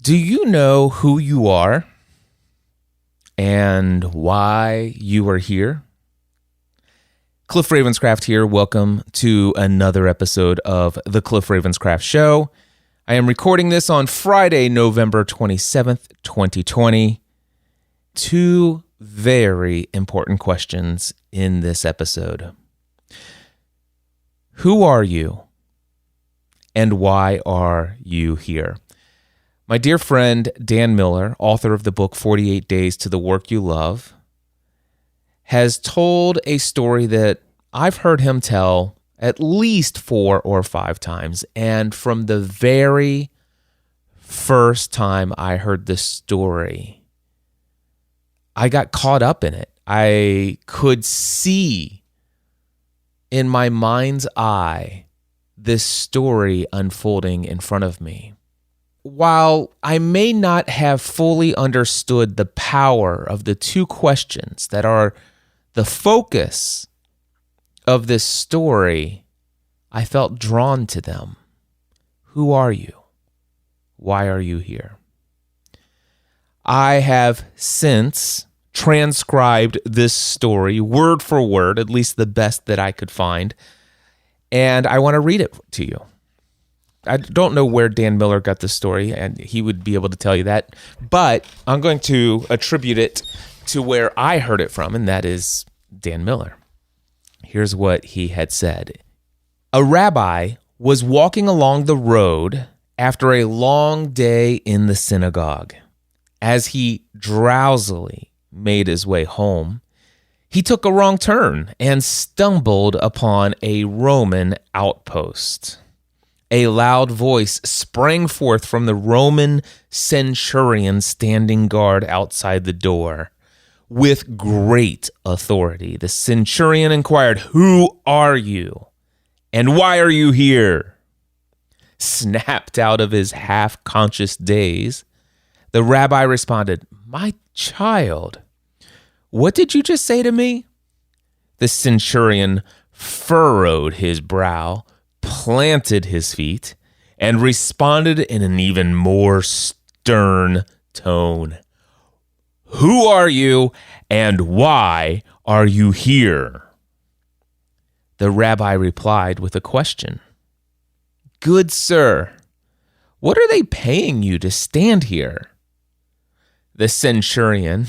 Do you know who you are and why you are here? Cliff Ravenscraft here. Welcome to another episode of The Cliff Ravenscraft Show. I am recording this on Friday, November 27th, 2020. Two very important questions in this episode. Who are you and why are you here? My dear friend Dan Miller, author of the book 48 Days to the Work You Love, has told a story that I've heard him tell at least 4 or 5 times. And from the very first time I heard this story, I got caught up in it. I could see in my mind's eye this story unfolding in front of me. While I may not have fully understood the power of the two questions that are the focus of this story, I felt drawn to them. Who are you? Why are you here? I have since transcribed this story word for word, at least the best that I could find, and I want to read it to you. I don't know where Dan Miller got this story, and he would be able to tell you that, but I'm going to attribute it to where I heard it from, and that is Dan Miller. Here's what he had said. A rabbi was walking along the road after a long day in the synagogue. As he drowsily made his way home, he took a wrong turn and stumbled upon a Roman outpost. A loud voice sprang forth from the Roman centurion standing guard outside the door. With great authority, the centurion inquired, "Who are you, and why are you here?" Snapped out of his half-conscious daze, the rabbi responded, "My child, what did you just say to me?" The centurion furrowed his brow, planted his feet, and responded in an even more stern tone. "Who are you, and why are you here?" The rabbi replied with a question. "Good sir, what are they paying you to stand here?" The centurion,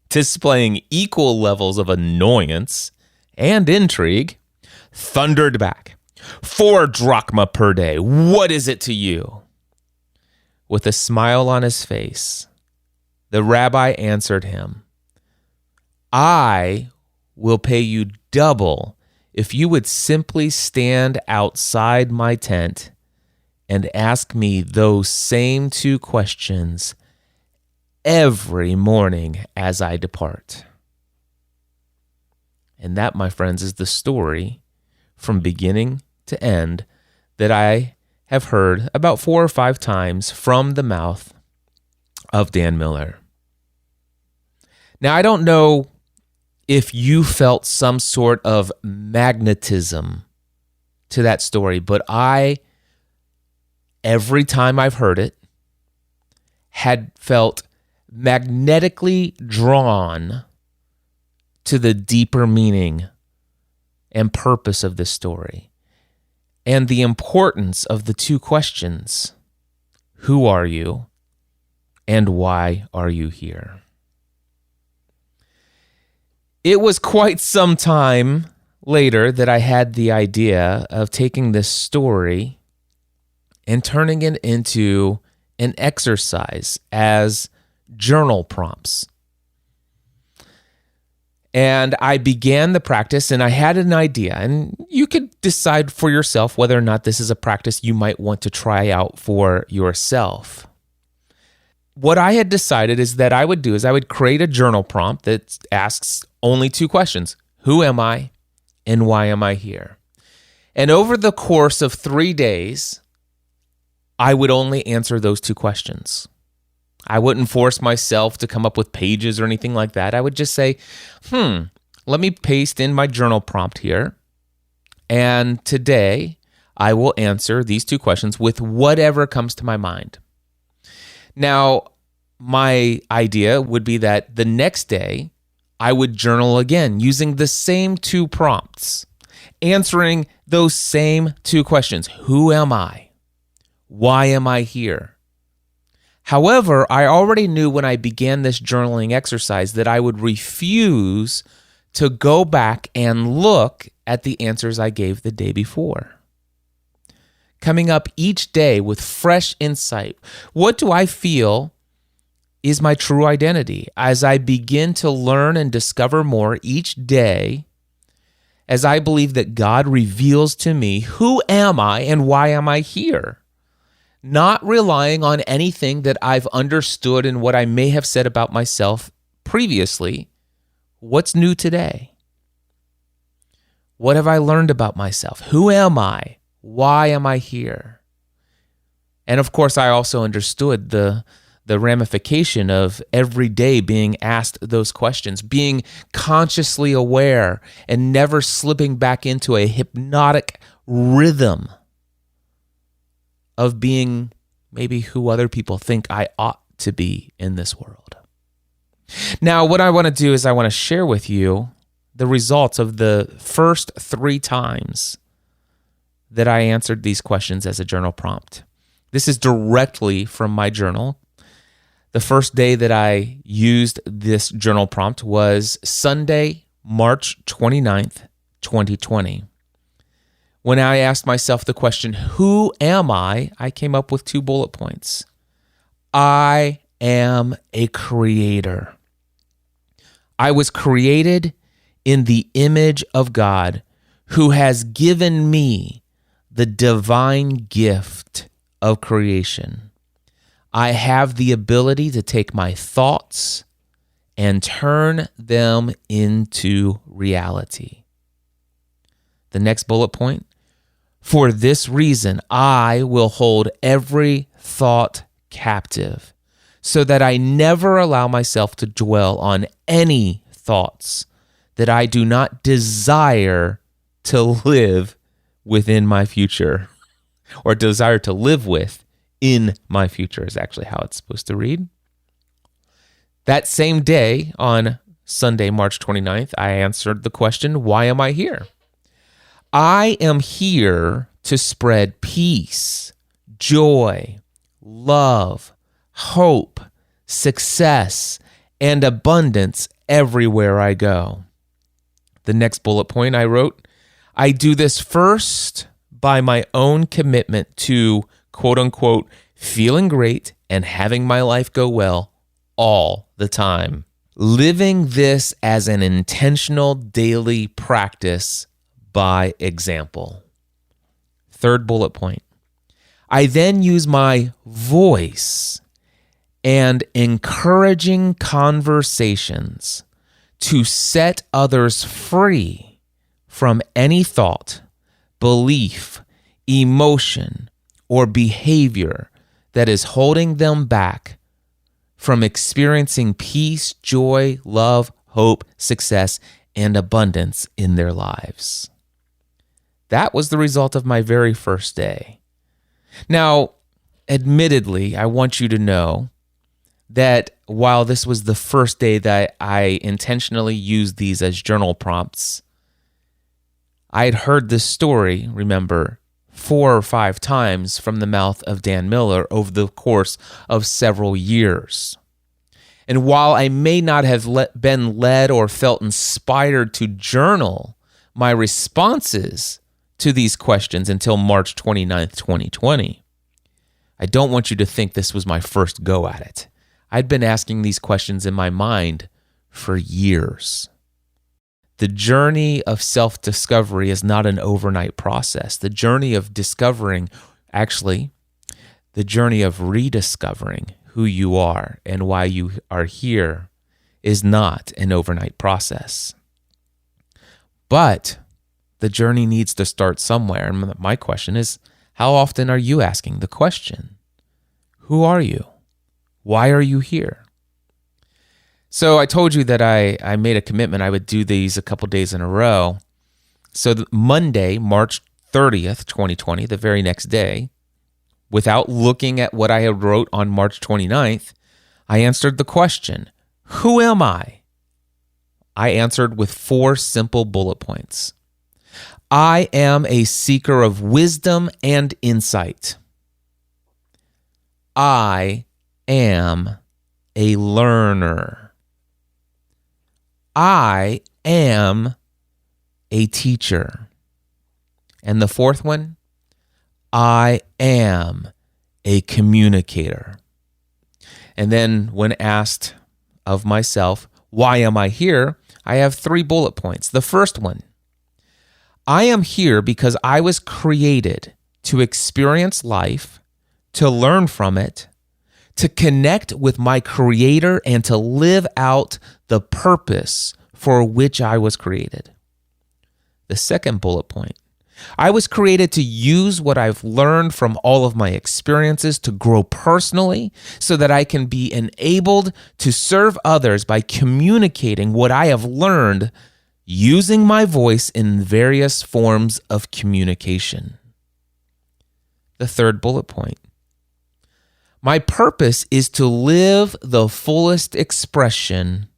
displaying equal levels of annoyance and intrigue, thundered back, 4 drachma per day. What is it to you?" With a smile on his face, the rabbi answered him, "I will pay you double if you would simply stand outside my tent and ask me those same 2 questions every morning as I depart." And that, my friends, is the story from beginning to end that I have heard about 4 or 5 times from the mouth of Dan Miller. Now, I don't know if you felt some sort of magnetism to that story, but every time I've heard it, had felt magnetically drawn to the deeper meaning and purpose of this story and the importance of the 2 questions. Who are you, and why are you here? It was quite some time later that I had the idea of taking this story and turning it into an exercise as journal prompts. And I began the practice, and I had an idea, and you could decide for yourself whether or not this is a practice you might want to try out for yourself. What I had decided is that I would create a journal prompt that asks only 2 questions. Who am I, and why am I here? And over the course of 3 days, I would only answer those 2 questions. I wouldn't force myself to come up with pages or anything like that. I would just say, let me paste in my journal prompt here. And today I will answer these 2 questions with whatever comes to my mind. Now, my idea would be that the next day I would journal again using the same 2 prompts, answering those same 2 questions. Who am I? Why am I here? However, I already knew when I began this journaling exercise that I would refuse to go back and look at the answers I gave the day before. Coming up each day with fresh insight, what do I feel is my true identity? As I begin to learn and discover more each day, as I believe that God reveals to me, who am I and why am I here? Not relying on anything that I've understood and what I may have said about myself previously. What's new today? What have I learned about myself? Who am I? Why am I here? And of course, I also understood the ramification of every day being asked those questions, being consciously aware and never slipping back into a hypnotic rhythm of being maybe who other people think I ought to be in this world. Now, what I want to do is I want to share with you the results of the first 3 times that I answered these questions as a journal prompt. This is directly from my journal. The first day that I used this journal prompt was Sunday, March 29th, 2020. When I asked myself the question, who am I came up with 2 bullet points. I am a creator. I was created in the image of God, who has given me the divine gift of creation. I have the ability to take my thoughts and turn them into reality. The next bullet point, for this reason, I will hold every thought captive so that I never allow myself to dwell on any thoughts that I do not desire to live within my future, or desire to live with in my future is actually how it's supposed to read. That same day, on Sunday, March 29th, I answered the question, why am I here? I am here to spread peace, joy, love, hope, success, and abundance everywhere I go. The next bullet point I wrote, I do this first by my own commitment to, quote unquote, feeling great and having my life go well all the time. Living this as an intentional daily practice by example. Third bullet point. I then use my voice and encouraging conversations to set others free from any thought, belief, emotion, or behavior that is holding them back from experiencing peace, joy, love, hope, success, and abundance in their lives. That was the result of my very first day. Now, admittedly, I want you to know that while this was the first day that I intentionally used these as journal prompts, I had heard this story, remember, 4 or 5 times from the mouth of Dan Miller over the course of several years. And while I may not have been led or felt inspired to journal my responses to these questions until March 29th, 2020, I don't want you to think this was my first go at it. I'd been asking these questions in my mind for years. The journey of self-discovery is not an overnight process. The journey of discovering, actually, the journey of rediscovering who you are and why you are here is not an overnight process. But the journey needs to start somewhere. And my question is, how often are you asking the question? Who are you? Why are you here? So I told you that I made a commitment I would do these a couple days in a row. So Monday, March 30th, 2020, the very next day, without looking at what I had wrote on March 29th, I answered the question, who am I? I answered with 4 simple bullet points. I am a seeker of wisdom and insight. I am a learner. I am a teacher. And the 4th one, I am a communicator. And then when asked of myself, why am I here? I have 3 bullet points. The first one, I am here because I was created to experience life, to learn from it, to connect with my Creator, and to live out the purpose for which I was created. The second bullet point, I was created to use what I've learned from all of my experiences to grow personally so that I can be enabled to serve others by communicating what I have learned using my voice in various forms of communication. The third bullet point, my purpose is to live the fullest expression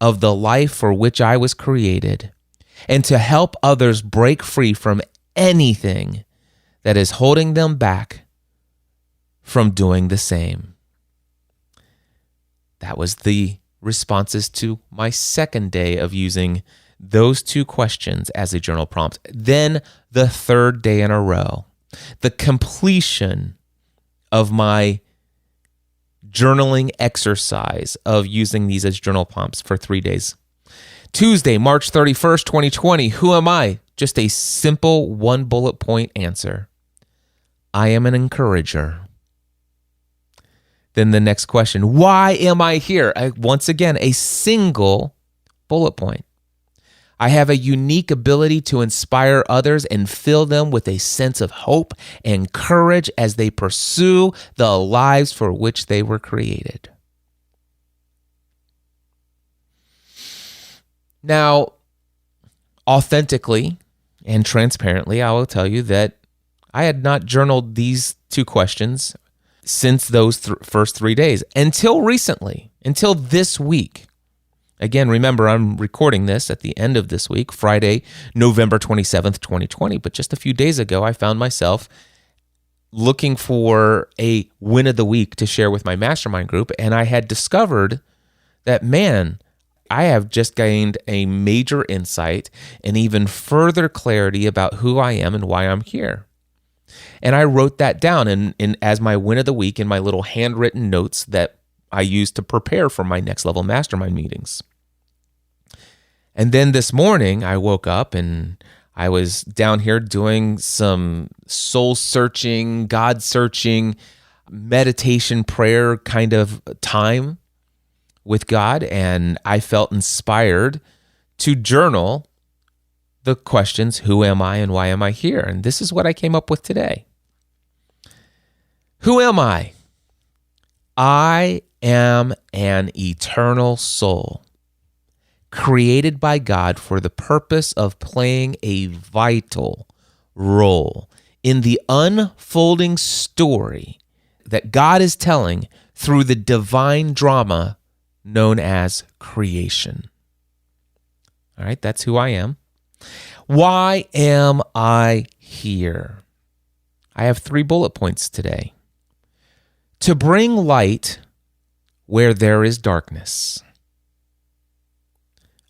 of the life for which I was created, and to help others break free from anything that is holding them back from doing the same. That was the responses to my second day of using those 2 questions as a journal prompt. Then the 3rd day in a row, the completion of my journaling exercise of using these as journal prompts for 3 days. Tuesday, March 31st, 2020, who am I? Just a simple 1 bullet point answer. I am an encourager. Then the next question, why am I here? Once again, a single bullet point. I have a unique ability to inspire others and fill them with a sense of hope and courage as they pursue the lives for which they were created. Now, authentically and transparently, I will tell you that I had not journaled these 2 questions since those first 3 days until recently, until this week. Again, remember, I'm recording this at the end of this week, Friday, November 27th, 2020. But just a few days ago, I found myself looking for a win of the week to share with my mastermind group. And I had discovered that, man, I have just gained a major insight and even further clarity about who I am and why I'm here. And I wrote that down in as my win of the week in my little handwritten notes that I use to prepare for my next level mastermind meetings. And then this morning I woke up and I was down here doing some soul searching, God searching, meditation, prayer kind of time with God. And I felt inspired to journal the questions, who am I and why am I here? And this is what I came up with today. Who am I? I am an eternal soul, created by God for the purpose of playing a vital role in the unfolding story that God is telling through the divine drama known as creation. All right, that's who I am. Why am I here? I have 3 bullet points today. To bring light where there is darkness.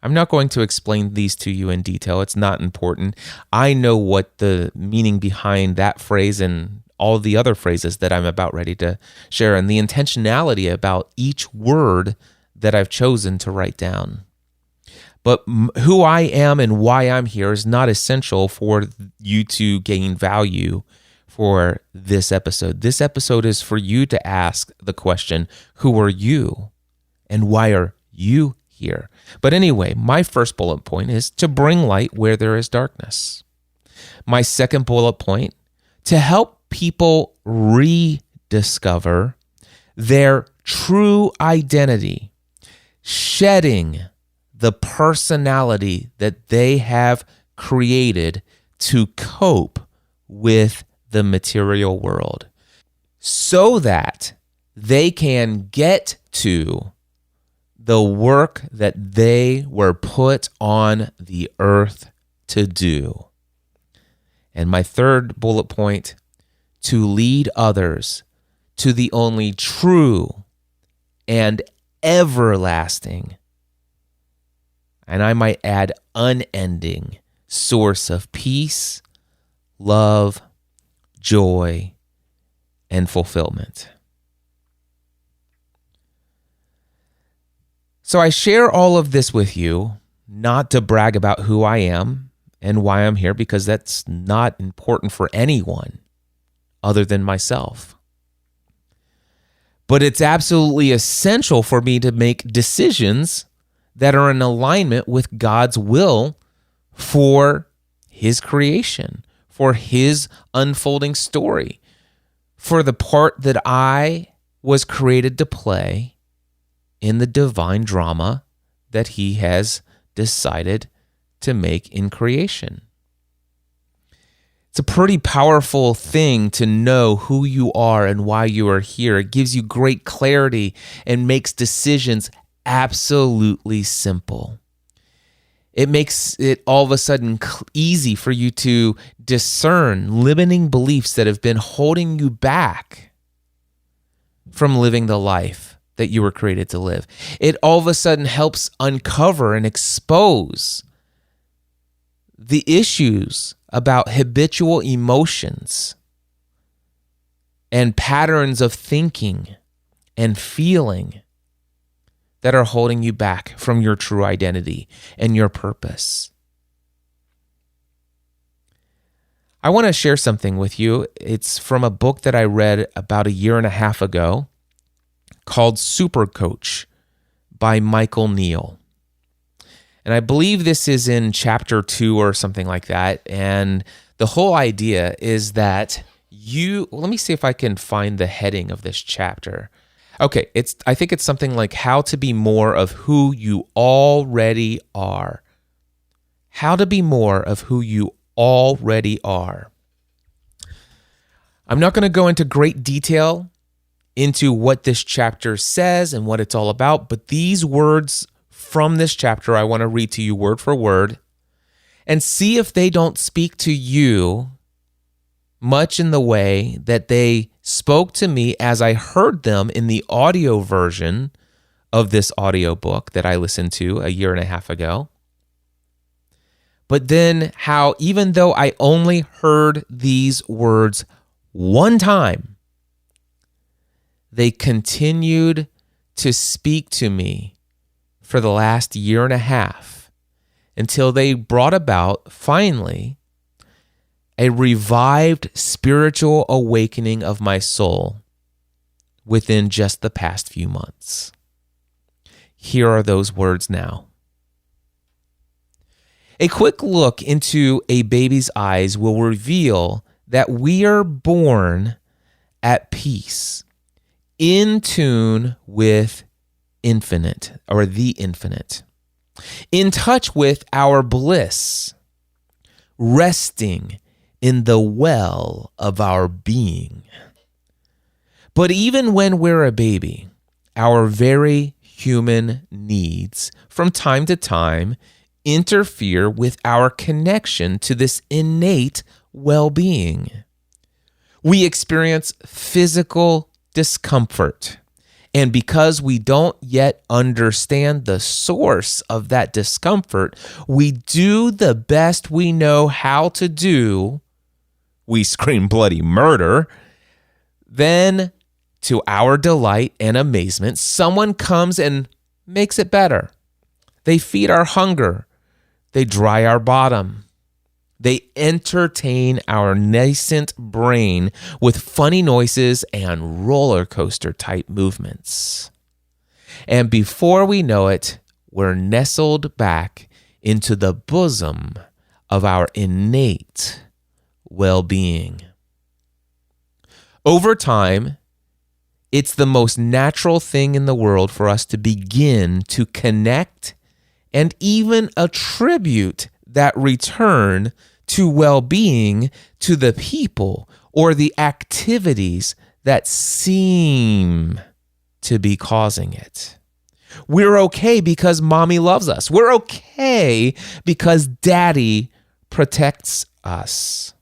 I'm not going to explain these to you in detail. It's not important. I know what the meaning behind that phrase and all the other phrases that I'm about ready to share, and the intentionality about each word that I've chosen to write down. But who I am and why I'm here is not essential for you to gain value for this episode. This episode is for you to ask the question, who are you and why are you here? But anyway, my first bullet point is to bring light where there is darkness. My second bullet point, to help people rediscover their true identity, shedding the personality that they have created to cope with the material world so that they can get to the work that they were put on the earth to do. And my third bullet point, to lead others to the only true and everlasting, and I might add unending, source of peace, love, joy, and fulfillment. So I share all of this with you, not to brag about who I am and why I'm here, because that's not important for anyone other than myself. But it's absolutely essential for me to make decisions that are in alignment with God's will for His creation, for His unfolding story, for the part that I was created to play in the divine drama that He has decided to make in creation. It's a pretty powerful thing to know who you are and why you are here. It gives you great clarity and makes decisions absolutely simple. It makes it all of a sudden easy for you to discern limiting beliefs that have been holding you back from living the life that you were created to live. It all of a sudden helps uncover and expose the issues about habitual emotions and patterns of thinking and feeling that are holding you back from your true identity and your purpose. I want to share something with you. It's from a book that I read about 1.5 years ago called Super Coach by Michael Neill. And I believe this is in chapter 2 or something like that. And the whole idea is that let me see if I can find the heading of this chapter. Okay, I think it's something like how to be more of who you already are. How to be more of who you already are. I'm not going to go into great detail into what this chapter says and what it's all about, but these words from this chapter I want to read to you word for word and see if they don't speak to you much in the way that they spoke to me as I heard them in the audio version of this audiobook that I listened to 1.5 years ago. But then how, even though I only heard these words one time, they continued to speak to me for the last 1.5 years until they brought about, finally, a revived spiritual awakening of my soul within just the past few months. Here are those words now. A quick look into a baby's eyes will reveal that we are born at peace, in tune with infinite or the infinite, in touch with our bliss, resting in the well of our being. But even when we're a baby, our very human needs from time to time interfere with our connection to this innate well-being. We experience physical discomfort, and because we don't yet understand the source of that discomfort, we do the best we know how to do. We scream bloody murder. Then, to our delight and amazement, someone comes and makes it better. They feed our hunger. They dry our bottom. They entertain our nascent brain with funny noises and roller coaster type movements. And before we know it, we're nestled back into the bosom of our innate well-being. Over time, it's the most natural thing in the world for us to begin to connect and even attribute that return to well-being to the people or the activities that seem to be causing it. We're okay because mommy loves us. We're okay because daddy protects us.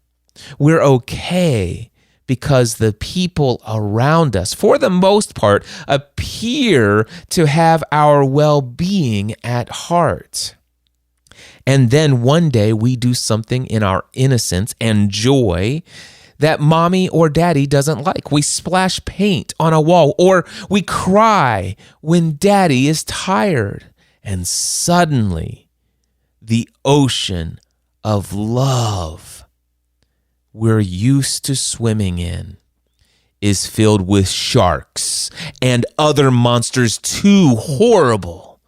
We're okay because the people around us, for the most part, appear to have our well-being at heart. And then one day we do something in our innocence and joy that mommy or daddy doesn't like. We splash paint on a wall, or we cry when daddy is tired. And suddenly, the ocean of love we're used to swimming in is filled with sharks and other monsters too horrible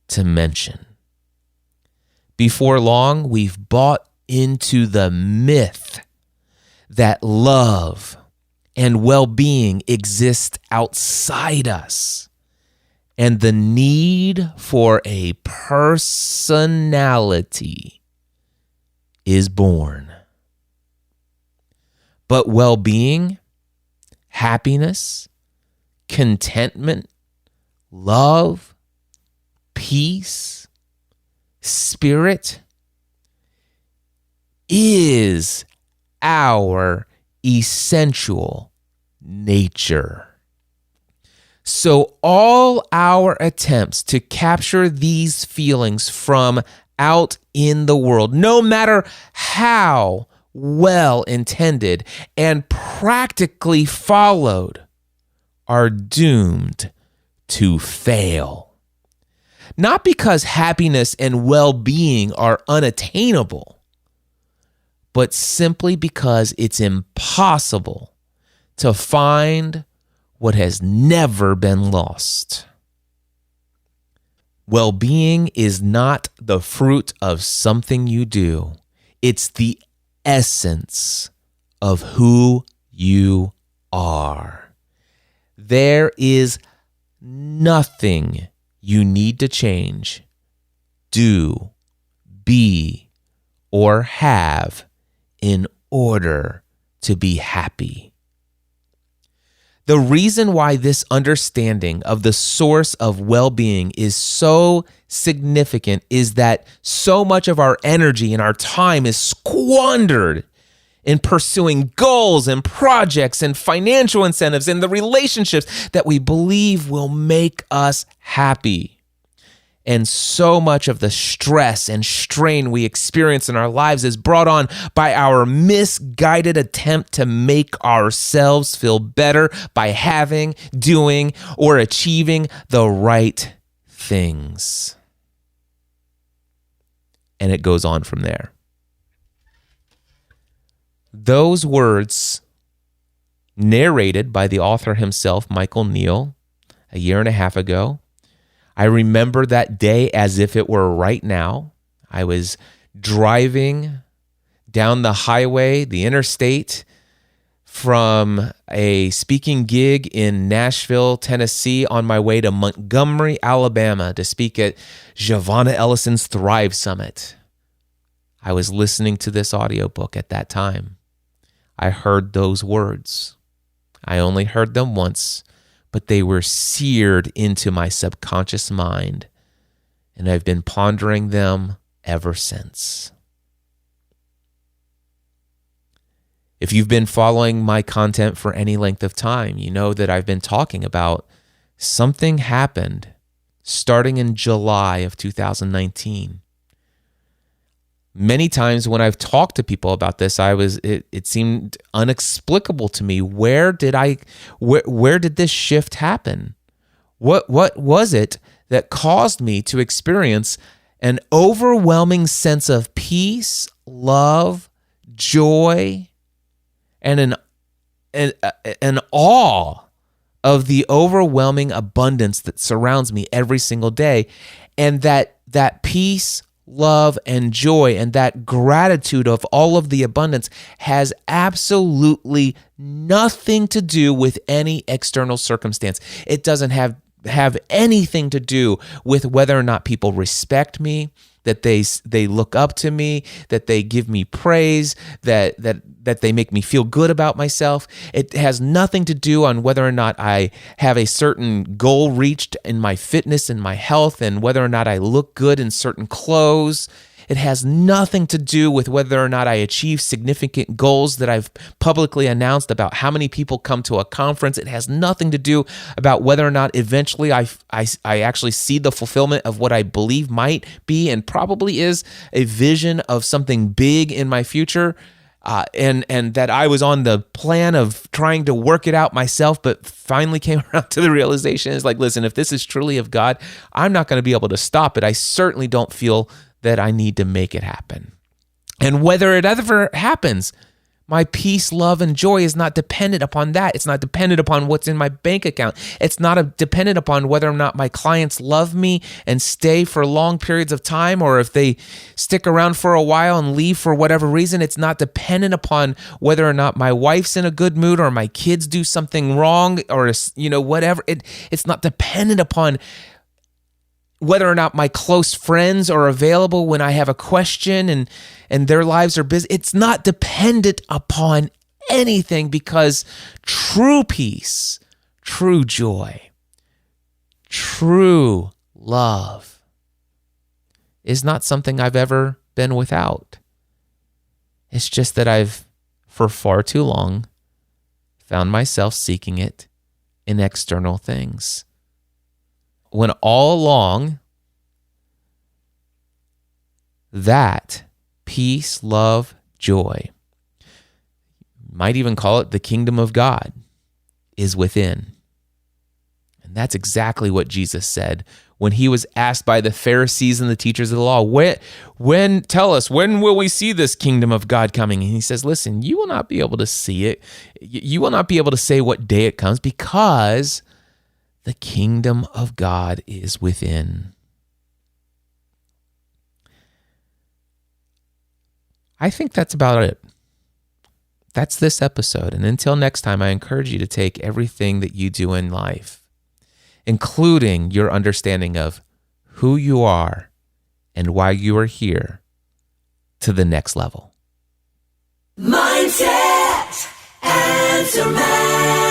to mention. Before long, we've bought into the myth that love and well-being exist outside us, and the need for a personality is born. But well-being, happiness, contentment, love, peace, spirit is our essential nature. So all our attempts to capture these feelings from out in the world, no matter how well intended and practically followed, are doomed to fail. Not because happiness and well-being are unattainable, but simply because it's impossible to find what has never been lost. Well-being is not the fruit of something you do. It's the essence of who you are. There is nothing you need to change, do, be, or have in order to be happy. The reason why this understanding of the source of well-being is so significant is that so much of our energy and our time is squandered in pursuing goals and projects and financial incentives and the relationships that we believe will make us happy. And so much of the stress and strain we experience in our lives is brought on by our misguided attempt to make ourselves feel better by having, doing, or achieving the right things. And it goes on from there. Those words, narrated by the author himself, Michael Neill, a year and a half ago. I remember that day as if it were right now. I was driving down the highway, the interstate, from a speaking gig in Nashville, Tennessee, on my way to Montgomery, Alabama, to speak at Giovanna Ellison's Thrive Summit. I was listening to this audiobook at that time. I heard those words. I only heard them once, but they were seared into my subconscious mind, and I've been pondering them ever since. If you've been following my content for any length of time, you know that I've been talking about something happened starting in July of 2019. Many times when I've talked to people about this, it seemed inexplicable to me. Where did this shift happen? What was it that caused me to experience an overwhelming sense of peace, love, joy, and an awe of the overwhelming abundance that surrounds me every single day, and that peace, love, and joy, and that gratitude of all of the abundance has absolutely nothing to do with any external circumstance. It doesn't have have anything to do with whether or not people respect me, that they look up to me, that they give me praise, that they make me feel good about myself. It has nothing to do on whether or not I have a certain goal reached in my fitness and my health, and whether or not I look good in certain clothes. It has nothing to do with whether or not I achieve significant goals that I've publicly announced about how many people come to a conference. It has nothing to do about whether or not eventually I actually see the fulfillment of what I believe might be and probably is a vision of something big in my future. And that I was on the plan of trying to work it out myself, but finally came around to the realization is like, listen, if this is truly of God, I'm not going to be able to stop it. I certainly don't feel that I need to make it happen. And whether it ever happens, my peace, love, and joy is not dependent upon that. It's not dependent upon what's in my bank account. It's not dependent upon whether or not my clients love me and stay for long periods of time, or if they stick around for a while and leave for whatever reason. It's not dependent upon whether or not my wife's in a good mood or my kids do something wrong or, whatever. It's not dependent upon whether or not my close friends are available when I have a question and their lives are busy. It's not dependent upon anything, because true peace, true joy, true love is not something I've ever been without. It's just that I've, for far too long, found myself seeking it in external things, when all along that peace, love, joy, might even call it the kingdom of God, is within. And that's exactly what Jesus said when he was asked by the Pharisees and the teachers of the law, tell us, when will we see this kingdom of God coming? And he says, listen, you will not be able to see it. You will not be able to say what day it comes, because the kingdom of God is within. I think that's about it. That's this episode. And until next time, I encourage you to take everything that you do in life, including your understanding of who you are and why you are here, to the next level. Mindset Answer Man.